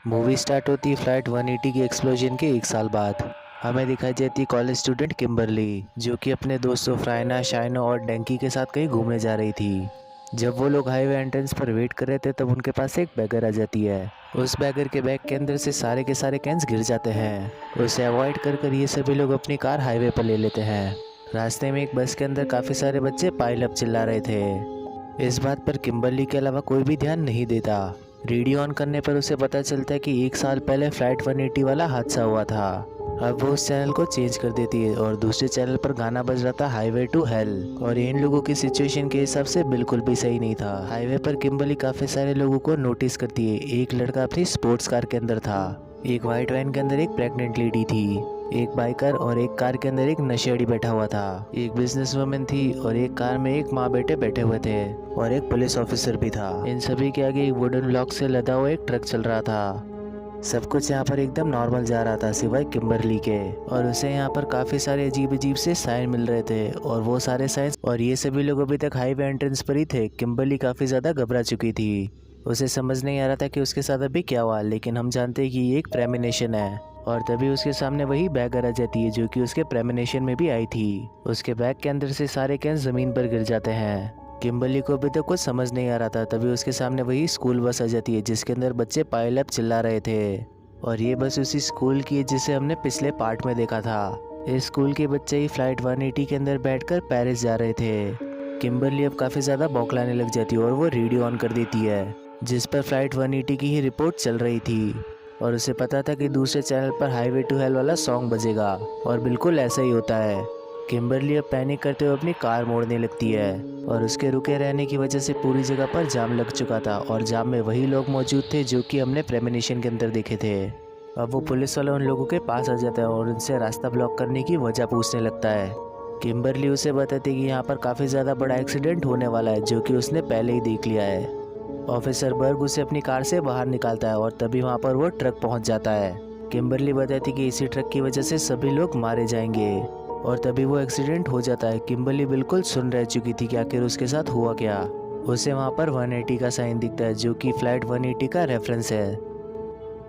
Movie start होती है flight 180 की एक्सप्लोजन के एक साल बाद। हमें दिखाई जाती है कॉलेज स्टूडेंट किम्बरली, जो कि अपने दोस्तों फ्राइना, शाइनो और डंकी के साथ कहीं घूमने जा रही थी। जब वो लोग हाईवे एंट्रेंस पर वेट कर रहे थे तब उनके पास एक बैगर आ जाती है। उस बैगर के बैग के अंदर से सारे के सारे कैंस गिर जाते हैं। उसे अवॉइड कर ये सभी लोग अपनी कार हाईवे पर ले लेते हैं। रास्ते में एक बस के अंदर काफ़ी सारे बच्चे पाइल अप चिल्ला रहे थे। इस बात पर किम्बरली के अलावा कोई भी ध्यान नहीं देता। रेडियो ऑन करने पर उसे पता चलता है कि एक साल पहले फ्लाइट 180 वाला हादसा हुआ था। अब वो उस चैनल को चेंज कर देती है और दूसरे चैनल पर गाना बज रहा था हाईवे टू हेल। और इन लोगों की सिचुएशन के हिसाब से बिल्कुल भी सही नहीं था। हाईवे पर किम्बरली काफ़ी सारे लोगों को नोटिस करती है। एक लड़का अपनी स्पोर्ट्स कार के अंदर था, एक वाइट वैन के अंदर एक प्रेग्नेंट लेडी थी, एक बाइकर और एक कार के अंदर एक नशेड़ी बैठा हुआ था, एक बिजनेस वुमेन थी और एक कार में एक माँ बेटे बैठे हुए थे और एक पुलिस ऑफिसर भी था। इन सभी के आगे एक वुडन ब्लॉक से लदा हुआ एक ट्रक चल रहा था। सब कुछ यहाँ पर एकदम नॉर्मल जा रहा था सिवाय किम्बरली के, और उसे यहाँ पर काफ़ी सारे अजीब अजीब से साइन मिल रहे थे और वो सारे साइंस और ये सभी लोग अभी तक हाईवे एंट्रेंस पर ही थे। किम्बरली काफ़ी ज़्यादा घबरा चुकी थी। उसे समझ नहीं आ रहा था कि उसके साथ अभी क्या हुआ, लेकिन हम जानते हैं कि ये एक प्रेमिनेशन है। और तभी उसके सामने वही बैग आ जाती है जो कि उसके प्रेमिनेशन में भी आई थी। उसके बैग के अंदर से सारे कैन ज़मीन पर गिर जाते हैं। किम्बरली को अभी तक कुछ समझ नहीं आ रहा था। तभी उसके सामने वही स्कूल बस आ जाती है जिसके अंदर बच्चे पाइल अप चिल्ला रहे थे। और ये बस उसी स्कूल की है जिसे हमने पिछले पार्ट में देखा था। इस स्कूल के बच्चे ही फ्लाइट 180 के अंदर बैठकर पेरिस जा रहे थे। किम्बरली अब काफ़ी ज़्यादा बौखलाने लग जाती है और वो रेडियो ऑन कर देती है जिस पर फ्लाइट 180 की ही रिपोर्ट चल रही थी। और उसे पता था कि दूसरे चैनल पर हाईवे टू हेल वाला सॉन्ग बजेगा, और बिल्कुल ऐसा ही होता है। किम्बरली अब पैनिक करते हुए अपनी कार मोड़ने लगती है और उसके रुके रहने की वजह से पूरी जगह पर जाम लग चुका था और जाम में वही लोग मौजूद थे जो कि हमने प्रेमिनेशन के अंदर देखे थे। अब वो पुलिस वाला उन लोगों के पास आ जाता है और उनसे रास्ता ब्लॉक करने की वजह पूछने लगता है। किम्बरली उसे बताती है कि यहाँ पर काफ़ी ज़्यादा बड़ा एक्सीडेंट होने वाला है जो कि उसने पहले ही देख लिया है। ऑफिसर बर्ग उसे अपनी कार से बाहर निकालता है और तभी वहाँ पर वो ट्रक पहुँच जाता है। किम्बरली बताती कि इसी ट्रक की वजह से सभी लोग मारे जाएंगे, और तभी वो एक्सीडेंट हो जाता है। किम्बरली बिल्कुल सुन रह चुकी थी कि आखिर उसके साथ हुआ क्या। उसे वहाँ पर 180 का साइन दिखता है जो कि फ्लाइट 180 का रेफरेंस है।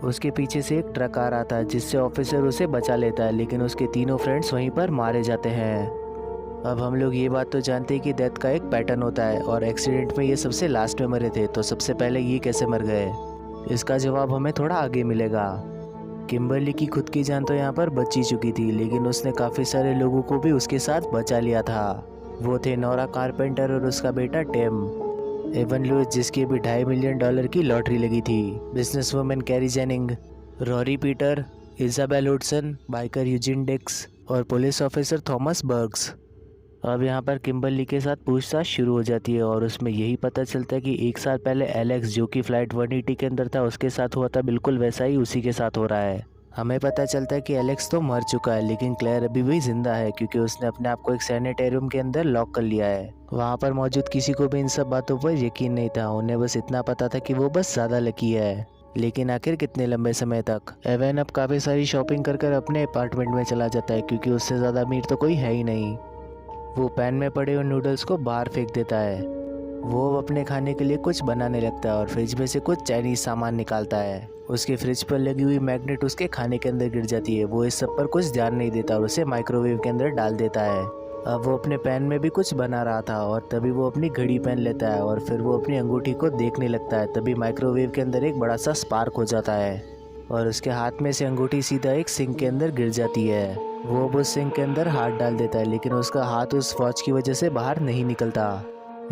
उसके पीछे से एक ट्रक आ रहा था जिससे ऑफिसर उसे बचा लेता है, लेकिन उसके तीनों फ्रेंड्स वहीं पर मारे जाते हैं। अब हम लोग ये बात तो जानते हैं कि डेथ का एक पैटर्न होता है और एक्सीडेंट में ये सबसे लास्ट में मरे थे, तो सबसे पहले ये कैसे मर गए, इसका जवाब हमें थोड़ा आगे मिलेगा। किम्बरली की खुद की जान तो यहाँ पर बच ही चुकी थी, लेकिन उसने काफ़ी सारे लोगों को भी उसके साथ बचा लिया था। वो थे नोरा कारपेंटर और उसका बेटा टेम, एवन लुइस जिसकी भी $2.5 मिलियन की लॉटरी लगी थी, business women Carrie Jenning, Rory Peter, Isabel Hudson, biker Eugene Dix और पुलिस ऑफिसर थॉमस बर्ग्स। अब यहाँ पर किम्बरली के साथ पूछताछ शुरू हो जाती है और उसमें यही पता चलता है कि एक साल पहले एलेक्स जो कि फ्लाइट 180 के अंदर था उसके साथ हुआ था, बिल्कुल वैसा ही उसी के साथ हो रहा है। हमें पता चलता है कि एलेक्स तो मर चुका है, लेकिन क्लेयर अभी भी जिंदा है क्योंकि उसने अपने आप को एक सैनिटेरियम के अंदर लॉक कर लिया है। वहाँ पर मौजूद किसी को भी इन सब बातों पर यकीन नहीं था। उन्हें बस इतना पता था कि वो बस ज़्यादा लकी है, लेकिन आखिर कितने लंबे समय तक। एवन अब काफ़ी सारी शॉपिंग कर अपने अपार्टमेंट में चला जाता है क्योंकि उससे ज़्यादा अमीर तो कोई है ही नहीं। वो पैन में पड़े हुए नूडल्स को बाहर फेंक देता है। वो अपने खाने के लिए कुछ बनाने लगता है और फ्रिज में से कुछ चाइनीज सामान निकालता है। उसके फ्रिज पर लगी हुई मैग्नेट उसके खाने के अंदर गिर जाती है। वो इस सब पर कुछ ध्यान नहीं देता और उसे माइक्रोवेव के अंदर डाल देता है। अब वो अपने पैन में भी कुछ बना रहा था और तभी वो अपनी घड़ी पहन लेता है और फिर वो अपनी अंगूठी को देखने लगता है। तभी माइक्रोवेव के अंदर एक बड़ा सा स्पार्क हो जाता है और उसके हाथ में से अंगूठी सीधा एक सिंक के अंदर गिर जाती है। वो अब उस सिंक के अंदर हाथ डाल देता है, लेकिन उसका हाथ उस वॉच की वजह से बाहर नहीं निकलता।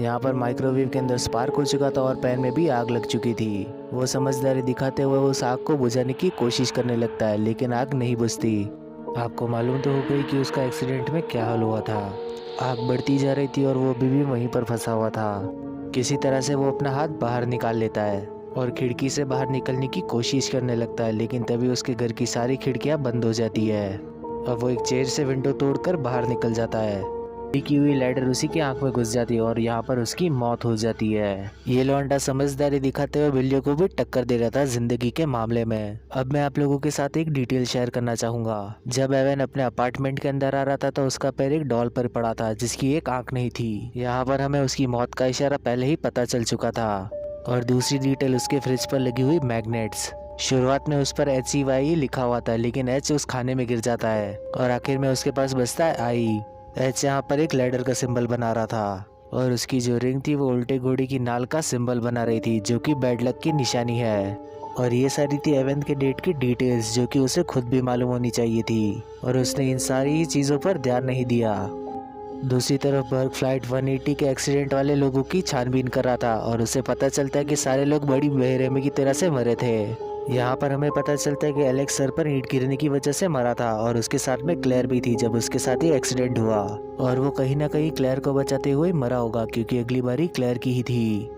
यहाँ पर माइक्रोवेव के अंदर स्पार्क हो चुका था और पैन में भी आग लग चुकी थी। वो समझदारी दिखाते हुए उस आग को बुझाने की कोशिश करने लगता है, लेकिन आग नहीं बुझती। आपको मालूम तो हो गई कि उसका एक्सीडेंट में क्या हाल हुआ था। आग बढ़ती जा रही थी और वो अभी भी वहीं पर फंसा हुआ था। किसी तरह से वो अपना हाथ बाहर निकाल लेता है और खिड़की से बाहर निकलने की कोशिश करने लगता है, लेकिन तभी उसके घर की सारी खिड़कियां बंद हो जाती है। अब वो एक चेयर से विंडो तोड़कर बाहर निकल जाता है। टिकी हुई लैडर उसी की आंख में घुस जाती है और यहाँ पर उसकी मौत हो जाती है। ये लौंडा समझदारी दिखाते हुए बिल्लियों को भी टक्कर दे रहा था जिंदगी के मामले में। अब मैं आप लोगों के साथ एक डिटेल शेयर करना चाहूंगा। जब एवन अपने अपार्टमेंट के अंदर आ रहा था तो उसका पैर एक डॉल पर पड़ा था जिसकी एक आंख नहीं थी। यहाँ पर हमें उसकी मौत का इशारा पहले ही पता चल चुका था। और दूसरी डिटेल उसके फ्रिज पर लगी हुई मैग्नेट्स। शुरुआत में उस पर HCY लिखा हुआ था, लेकिन H उस खाने में गिर जाता है और आखिर में उसके पास बचता है I। H यहाँ पर एक लैडर का सिंबल बना रहा था और उसकी जो रिंग थी वो उल्टे घोड़े की नाल का सिंबल बना रही थी, जो कि बैड लक की निशानी है। और ये सारी थी एवन के डेट की डिटेल्स, जो कि उसे खुद भी मालूम होनी चाहिए थी, और उसने इन सारी चीज़ों पर ध्यान नहीं दिया। दूसरी तरफ बर्ग फ्लाइट 180 के एक्सीडेंट वाले लोगों की छानबीन कर रहा था और उसे पता चलता है कि सारे लोग बड़ी बेरहमी की तरह से मरे थे। यहाँ पर हमें पता चलता है कि एलेक्स सर पर ईंट गिरने की वजह से मरा था और उसके साथ में क्लेयर भी थी जब उसके साथ ही एक्सीडेंट हुआ, और वो कहीं ना कहीं क्लेयर को बचाते हुए मरा होगा, क्योंकि अगली बारी क्लेयर की ही थी।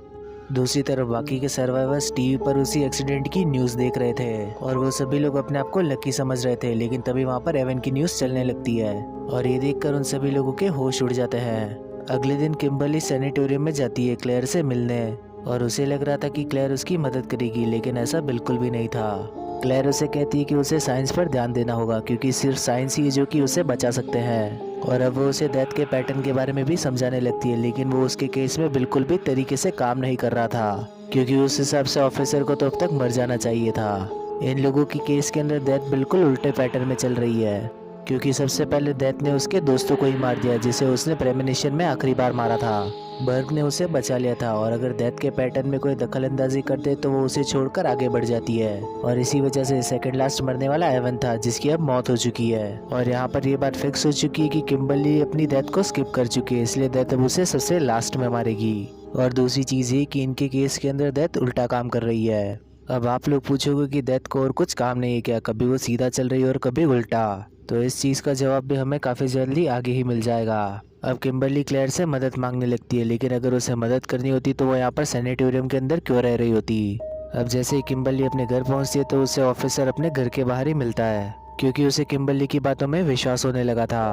दूसरी तरफ बाकी के सर्वाइवर्स टीवी पर उसी एक्सीडेंट की न्यूज़ देख रहे थे और वो सभी लोग अपने आप को लकी समझ रहे थे, लेकिन तभी वहाँ पर एवन की न्यूज़ चलने लगती है और ये देखकर उन सभी लोगों के होश उड़ जाते हैं। अगले दिन किम्बरली सैनिटोरियम में जाती है क्लेयर से मिलने और उसे लग रहा था कि क्लेयर उसकी मदद करेगी, लेकिन ऐसा बिल्कुल भी नहीं था। क्लेयर उसे कहती है कि उसे साइंस पर ध्यान देना होगा, क्योंकि सिर्फ साइंस ही है जो कि उसे बचा सकते हैं। और अब वो उसे डेथ के पैटर्न के बारे में भी समझाने लगती है, लेकिन वो उसके केस में बिल्कुल भी तरीके से काम नहीं कर रहा था, क्योंकि उस हिसाब से ऑफिसर को तो अब तक मर जाना चाहिए था। इन लोगों की केस के अंदर डेथ बिल्कुल उल्टे पैटर्न में चल रही है, क्योंकि सबसे पहले डेथ ने उसके दोस्तों को ही मार दिया, जिसे उसने प्रेमनिशन में आखिरी बार मारा था। बर्ग ने उसे बचा लिया था और अगर डेथ के पैटर्न में कोई दखल अंदाजी करते तो वो उसे छोड़कर आगे बढ़ जाती है, और इसी वजह से सेकंड लास्ट मरने वाला एवन था, जिसकी अब मौत हो चुकी है। और यहाँ पर ये बात फिक्स हो चुकी है कि किम्बरली अपनी डेथ को स्किप कर चुकी है, इसलिए डेथ अब उसे सबसे लास्ट में मारेगी। और दूसरी चीज़ ये कि इनके केस के अंदर डेथ उल्टा काम कर रही है। अब आप लोग पूछोगे कि डेथ को और कुछ काम नहीं है क्या, कभी वो सीधा चल रही है और कभी उल्टा, तो इस चीज़ का जवाब भी हमें काफ़ी जल्दी आगे ही मिल जाएगा। अब किम्बरली क्लेयर से मदद मांगने लगती है, लेकिन अगर उसे मदद करनी होती तो वो यहाँ पर सैनिटोरियम के अंदर क्यों रह रही होती। अब जैसे ही किम्बरली अपने घर पहुँचती है तो उसे ऑफिसर अपने घर के बाहर ही मिलता है, क्योंकि उसे किम्बरली की बातों में विश्वास होने लगा था।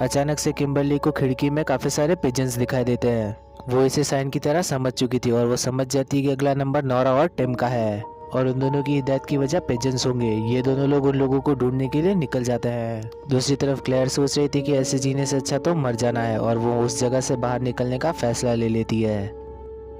अचानक से किम्बरली को खिड़की में काफ़ी सारे पिजन्स दिखाई देते हैं। वो इसे साइन की तरह समझ चुकी थी और वो समझ जाती है कि अगला नंबर नोरा और टिम का है और उन दोनों की हिदायत की वजह पिजन्स होंगे। ये दोनों लोग उन लोगों को ढूंढने के लिए निकल जाते हैं। दूसरी तरफ क्लेयर सोच रही थी कि ऐसे जीने से अच्छा तो मर जाना है, और वो उस जगह से बाहर निकलने का फैसला ले लेती है।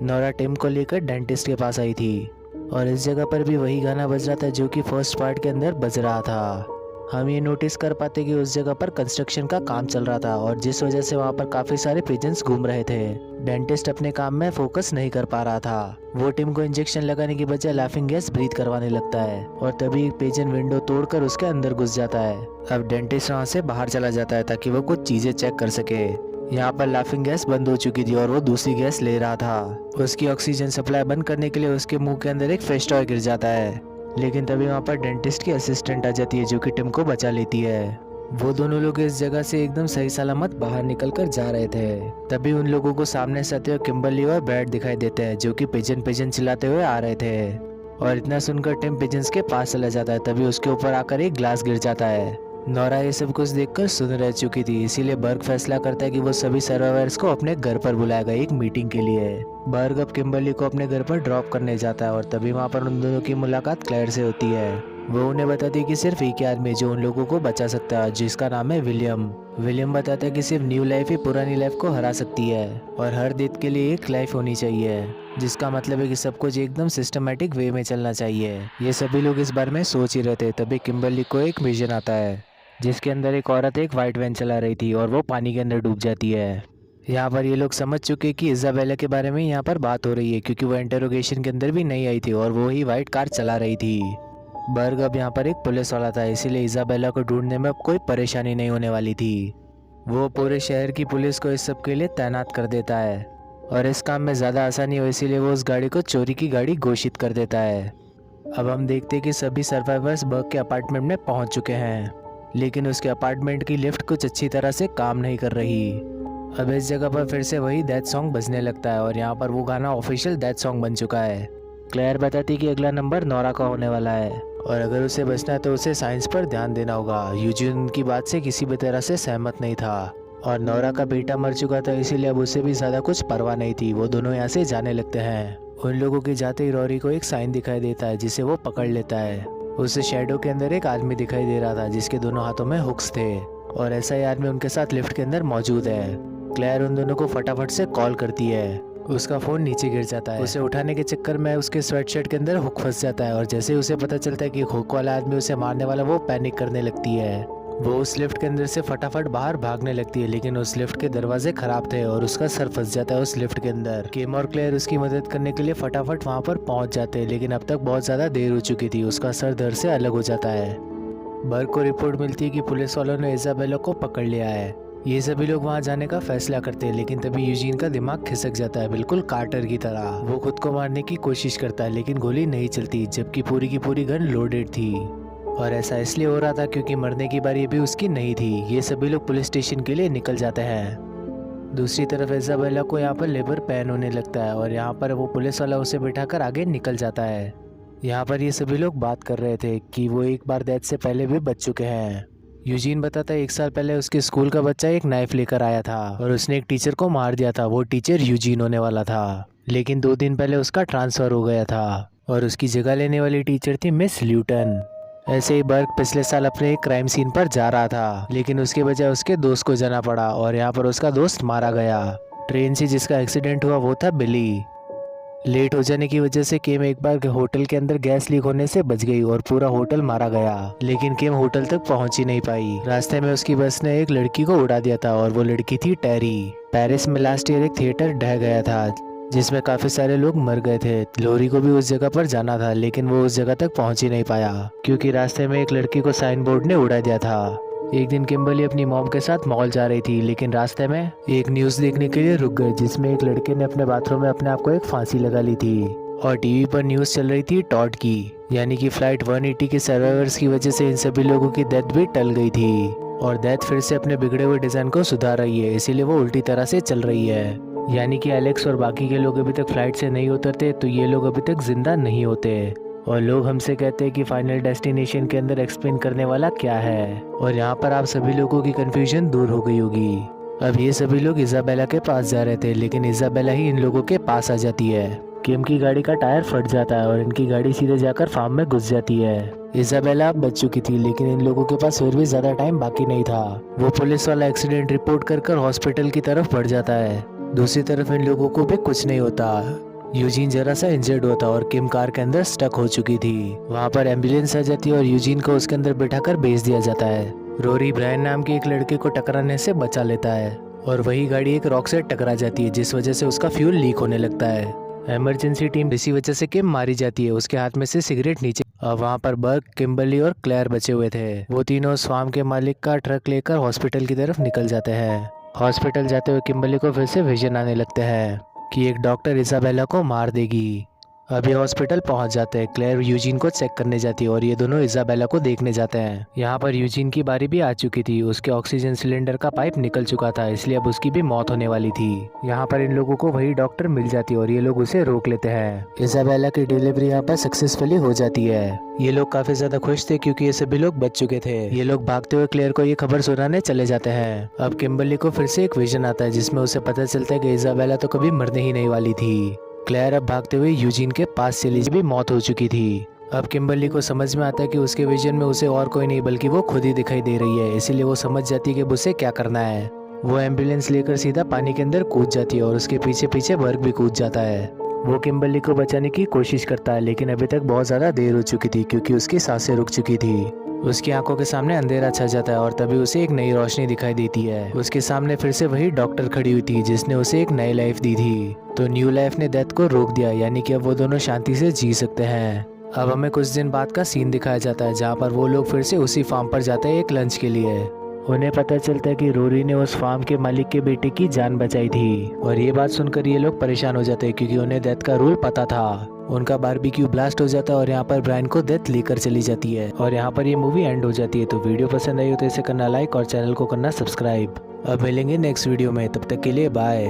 नोरा टिम को लेकर डेंटिस्ट के पास आई थी और इस जगह पर भी वही गाना बज रहा था जो कि फर्स्ट पार्ट के अंदर बज रहा था। हम ये नोटिस कर पाते कि उस जगह पर कंस्ट्रक्शन का काम चल रहा था और जिस वजह से वहाँ पर काफ़ी सारे पिजन्स घूम रहे थे। डेंटिस्ट अपने काम में फोकस नहीं कर पा रहा था। वो टिम को इंजेक्शन लगाने की बजाय लाफिंग गैस ब्रीथ करवाने लगता है और तभी एक पिजन विंडो तोड़कर उसके अंदर घुस जाता है। अब डेंटिस्ट वहाँ से बाहर चला जाता है ताकि वो कुछ चीज़ें चेक कर सके। यहाँ पर लाफिंग गैस बंद हो चुकी थी और वो दूसरी गैस ले रहा था। उसकी ऑक्सीजन सप्लाई बंद करने के लिए उसके मुंह के अंदर एक फिश टॉय गिर जाता है, लेकिन तभी वहाँ पर डेंटिस्ट की असिस्टेंट आ जाती है जो कि टिम को बचा लेती है। वो दोनों लोग इस जगह से एकदम सही सलामत बाहर निकलकर जा रहे थे। तभी उन लोगों को सामने से आते हुए किम्बरली और ब्रैड दिखाई देते हैं जो कि पिजन पिजन चिल्लाते हुए आ रहे थे। और इतना सुनकर टिम पिजन्स के पास चला जाता है, तभी उसके ऊपर आकर एक ग्लास गिर जाता है। नोरा ये सब कुछ देखकर सुन रह चुकी थी, इसीलिए बर्ग फैसला करता है कि वो सभी सर्वाइवर्स को अपने घर पर बुलाएगा एक मीटिंग के लिए। बर्ग अब किम्बरली को अपने घर पर ड्रॉप करने जाता है और तभी वहाँ पर उन दोनों की मुलाकात क्लेयर से होती है। वो उन्हें बताती है कि सिर्फ एक ही आदमी जो उन लोगों को बचा सकता है, जिसका नाम है विलियम। विलियम बताता है कि सिर्फ न्यू लाइफ ही पुरानी लाइफ को हरा सकती है और हर डेथ के लिए एक लाइफ होनी चाहिए, जिसका मतलब है कि सब कुछ एकदम सिस्टमेटिक वे में चलना चाहिए। ये सभी लोग इस बारे में सोच ही रहे थे, तभी किम्बरली को एक विजन आता है जिसके अंदर एक औरत एक वाइट वैन चला रही थी और वो पानी के अंदर डूब जाती है। यहाँ पर ये लोग समझ चुके कि इजाबेला के बारे में यहाँ पर बात हो रही है, क्योंकि वो इंटरोगेशन के अंदर भी नहीं आई थी और वो ही वाइट कार चला रही थी। बर्ग अब यहाँ पर एक पुलिस वाला था, इसीलिए इजाबेला को ढूंढने में अब कोई परेशानी नहीं होने वाली थी। वो पूरे शहर की पुलिस को इस सब के लिए तैनात कर देता है और इस काम में ज़्यादा आसानी हो, इसीलिए वो उस गाड़ी को चोरी की गाड़ी घोषित कर देता है। अब हम देखते हैं कि सभी सर्वाइवर्स बर्ग के अपार्टमेंट में पहुँच चुके हैं, लेकिन उसके अपार्टमेंट की लिफ्ट कुछ अच्छी तरह से काम नहीं कर रही। अब इस जगह पर फिर से वही डेथ सॉन्ग बजने लगता है और यहाँ पर वो गाना ऑफिशियल डेथ सॉन्ग बन चुका है। क्लेयर बताती है कि अगला नंबर नोरा का होने वाला है और अगर उसे बचना है तो उसे साइंस पर ध्यान देना होगा। यूजिन उनकी बात से किसी भी तरह से सहमत नहीं था और नोरा का बेटा मर चुका था, इसीलिए अब उसे भी ज़्यादा कुछ परवाह नहीं थी। वो दोनों यहाँ से जाने लगते हैं। उन लोगों के जाते ही रॉरी को एक साइन दिखाई देता है जिसे वो पकड़ लेता है। उसे शैडो के अंदर एक आदमी दिखाई दे रहा था जिसके दोनों हाथों में हुक्स थे और ऐसा ही आदमी उनके साथ लिफ्ट के अंदर मौजूद है। क्लेयर उन दोनों को फटाफट से कॉल करती है उसका फ़ोन नीचे गिर जाता है। उसे उठाने के चक्कर में उसके स्वेटशर्ट के अंदर हुक फंस जाता है और जैसे ही उसे पता चलता है कि हुक वाला आदमी उसे मारने वाला, वो पैनिक करने लगती है। वो उस लिफ्ट के अंदर से फटाफट बाहर भागने लगती है, लेकिन उस लिफ्ट के दरवाजे खराब थे और उसका सर फंस जाता है उस लिफ्ट के अंदर। किम और क्लेयर उसकी मदद करने के लिए फटाफट वहाँ पर पहुँच जाते हैं, लेकिन अब तक बहुत ज़्यादा देर हो चुकी थी। उसका सर दर्द से अलग हो जाता है। बर्ग को रिपोर्ट मिलती है कि पुलिस वालों ने इजाबेला को पकड़ लिया है। ये सभी लोग वहाँ जाने का फैसला करते हैं, लेकिन तभी यूजीन का दिमाग खिसक जाता है, बिल्कुल कार्टर की तरह। वो खुद को मारने की कोशिश करता है, लेकिन गोली नहीं चलती, जबकि पूरी की पूरी गन लोडेड थी। और ऐसा इसलिए हो रहा था क्योंकि मरने की बारी भी उसकी नहीं थी। ये सभी लोग पुलिस स्टेशन के लिए निकल जाते हैं। दूसरी तरफ इजाबेला को यहाँ पर लेबर पेन होने लगता है और यहाँ पर वो पुलिस वाला उसे बिठाकर आगे निकल जाता है। यहाँ पर ये सभी लोग बात कर रहे थे कि वो एक बार डेथ से पहले भी बच चुके हैं। यूजीन बताता है 1 साल पहले उसके स्कूल का बच्चा एक नाइफ लेकर आया था और उसने एक टीचर को मार दिया था। वो टीचर यूजीन होने वाला था, लेकिन 2 दिन पहले उसका ट्रांसफ़र हो गया था और उसकी जगह लेने वाली टीचर थी मिस ल्यूटन। ऐसे ही बर्ग पिछले साल अपने एक क्राइम सीन पर जा रहा था, लेकिन उसके बजाय उसके दोस्त को जाना पड़ा और यहाँ पर उसका दोस्त मारा गया। ट्रेन से जिसका एक्सीडेंट हुआ वो था बिली। लेट हो जाने की वजह से किम एक बार होटल के अंदर गैस लीक होने से बच गई और पूरा होटल मारा गया, लेकिन किम होटल तक पहुंच ही नहीं पाई। रास्ते में उसकी बस ने एक लड़की को उड़ा दिया था और वो लड़की थी टेरी। पेरिस में लास्ट ईयर एक थिएटर ढह गया था जिसमें काफी सारे लोग मर गए थे। लोरी को भी उस जगह पर जाना था, लेकिन वो उस जगह तक पहुंच ही नहीं पाया क्योंकि रास्ते में एक लड़की को साइन बोर्ड ने उड़ा दिया था। एक दिन किम्बर्ली अपनी मॉम के साथ मॉल जा रही थी, लेकिन रास्ते में एक न्यूज़ देखने के लिए रुक गए जिसमें एक लड़के ने अपने बाथरूम में अपने आप को एक फांसी लगा ली थी और टीवी पर न्यूज़ चल रही थी टॉड की, यानी कि फ्लाइट 180 के सर्वाइवर्स की वजह से इन सभी लोगों की डेथ भी टल गई थी और डेथ फिर से अपने बिगड़े हुए डिज़ाइन को सुधार रही है, इसीलिए वो उल्टी तरह से चल रही है। यानी कि एलेक्स और बाकी के लोग अभी तक फ्लाइट से नहीं उतरते तो ये लोग अभी तक जिंदा नहीं होते और लोग हमसे कहते हैं कि फाइनल डेस्टिनेशन के अंदर एक्सप्लेन करने वाला क्या है। और यहाँ पर आप सभी लोगों की कंफ्यूजन दूर हो गई होगी। अब ये सभी लोग इजाबेला के पास जा रहे थे, लेकिन इजाबेला ही इन लोगों के पास आ जाती है। किम की गाड़ी का टायर फट जाता है और इनकी गाड़ी सीधे जाकर फार्म में घुस जाती है। इजाबेला अब बच चुकी थी, लेकिन इन लोगों के पास फिर भी ज्यादा टाइम बाकी नहीं था। वो पुलिस वाला एक्सीडेंट रिपोर्ट कर हॉस्पिटल की तरफ बढ़ जाता है। दूसरी तरफ इन लोगों को भी कुछ नहीं होता। यूजीन जरा सा इंजर्ड होता और किम कार के अंदर स्टक हो चुकी थी। वहाँ पर एम्बुलेंस आ जाती है और यूजीन को उसके अंदर बिठाकर भेज दिया जाता है। रोरी ब्रायन नाम के एक लड़के को टकराने से बचा लेता है और वही गाड़ी एक रॉक से टकरा जाती है जिस वजह से उसका फ्यूल लीक होने लगता है। इमरजेंसी टीम इसी वजह से किम मारी जाती है। उसके हाथ में से सिगरेट नीचे और वहाँ पर बर्ग, किम्बर्ली और क्लेयर बचे हुए थे। वो तीनों उस फार्म के मालिक का ट्रक लेकर हॉस्पिटल की तरफ निकल जाते हैं। हॉस्पिटल जाते हुए किम्बर्ली को फिर से विजन आने लगते हैं कि एक डॉक्टर इजाबेला को मार देगी। अब ये हॉस्पिटल पहुंच जाते हैं। क्लेयर यूजीन को चेक करने जाती है और ये दोनों इजाबेला को देखने जाते हैं। यहाँ पर यूजीन की बारी भी आ चुकी थी। उसके ऑक्सीजन सिलेंडर का पाइप निकल चुका था, इसलिए अब उसकी भी मौत होने वाली थी। यहाँ पर इन लोगों को वही डॉक्टर मिल जाती है और ये लोग उसे रोक लेते हैं। इजाबेला की डिलीवरी यहाँ पर सक्सेसफुली हो जाती है। ये लोग काफी ज्यादा खुश थे क्योंकि ये सभी लोग बच चुके थे। ये लोग भागते हुए क्लेयर को ये खबर सुनाने चले जाते हैं। अब किम्बर्ली को फिर से एक विजन आता है जिसमें उसे पता चलता है कि इजाबेला तो कभी मरने ही नहीं वाली थी। क्लेयर अब भागते हुए यूजीन के पास चली, भी मौत हो चुकी थी। अब किम्बर्ली को समझ में आता है कि उसके विजन में उसे और कोई नहीं बल्कि वो खुद ही दिखाई दे रही है, इसीलिए वो समझ जाती है कि उसे क्या करना है। वो एम्बुलेंस लेकर सीधा पानी के अंदर कूद जाती है और उसके पीछे पीछे बर्ग भी कूद जाता है। वो किम्बर्ली को बचाने की कोशिश करता है, लेकिन अभी तक बहुत ज़्यादा देर हो चुकी थी क्योंकि उसकी सांसें रुक चुकी थी। उसकी आंखों के सामने अंधेरा छा जाता है और तभी उसे एक नई रोशनी दिखाई देती है। उसके सामने फिर से वही डॉक्टर खड़ी हुई थी जिसने उसे एक नई लाइफ दी थी। तो न्यू लाइफ ने डेथ को रोक दिया, यानी कि अब वो दोनों शांति से जी सकते हैं। अब हमें कुछ दिन बाद का सीन दिखाया जाता है जहाँ पर वो लोग फिर से उसी फार्म पर जाते हैं एक लंच के लिए। उन्हें पता चलता है कि रोरी ने उस फार्म के मालिक के बेटे की जान बचाई थी और ये बात सुनकर ये लोग परेशान हो जाते हैं क्योंकि उन्हें डेथ का रूल पता था। उनका बारबेक्यू ब्लास्ट हो जाता है और यहाँ पर ब्रायन को डेथ लेकर चली जाती है और यहाँ पर ये मूवी एंड हो जाती है। तो वीडियो पसंद आई हो तो इसे करना लाइक और चैनल को करना सब्सक्राइब। अब मिलेंगे नेक्स्ट वीडियो में, तब तक के लिए बाय।